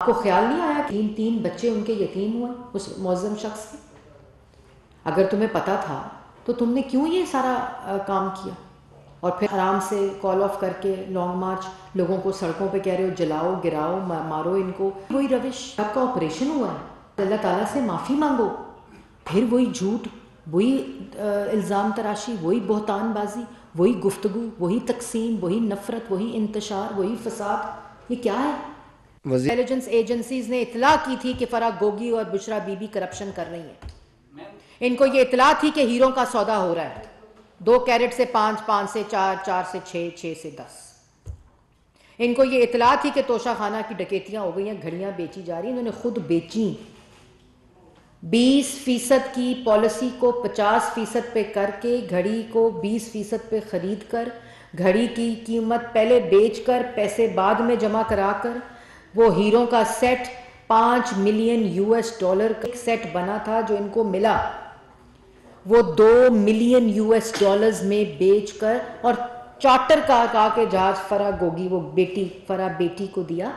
آپ کو خیال نہیں آیا کہ تین بچے ان کے یتیم ہوئے اس معظم شخص کے؟ اگر تمہیں پتا تھا تو تم نے کیوں یہ سارا کام کیا؟ اور پھر آرام سے کال آف کر کے لانگ مارچ لوگوں کو سڑکوں پہ کہہ رہے ہو جلاؤ گراؤ مارو ان کو. وہی روش. آپ کا آپریشن ہوا ہے، اللہ تعالیٰ سے معافی مانگو. پھر وہی جھوٹ، وہی الزام تراشی، وہی بہتان بازی، وہی گفتگو، وہی تقسیم، وہی نفرت، وہی انتشار، وہی فساد. یہ کیا ہے؟ انٹیلیجنس ایجنسیز نے اطلاع کی تھی کہ فرح گوگی اور بشرا بی بی کرپشن کر رہی ہیں. ان کو یہ اطلاع تھی کہ ہیروں کا سودا ہو رہا ہے، 2 کیرٹ سے 5، 5 سے 4، 4 سے 6، 6 سے 10. ان کو یہ اطلاع تھی کہ توشہ خانہ کی ڈکیتیاں ہو گئی ہیں، گھڑیاں بیچی جا رہی ہیں. انہوں نے خود بیچیں. 20% کی پالیسی کو 50% پہ کر کے گھڑی کو 20% پہ خرید کر، گھڑی کی قیمت پہلے بیچ کر پیسے بعد میں جمع کرا کر، وہ ہیروں کا سیٹ $5 ملین کا سیٹ بنا تھا جو ان کو ملا، وہ $2 ملین میں بیچ کر اور چارٹر کا کے جہاز فرح گوگی وہ بیٹی فرح بیٹی کو دیا.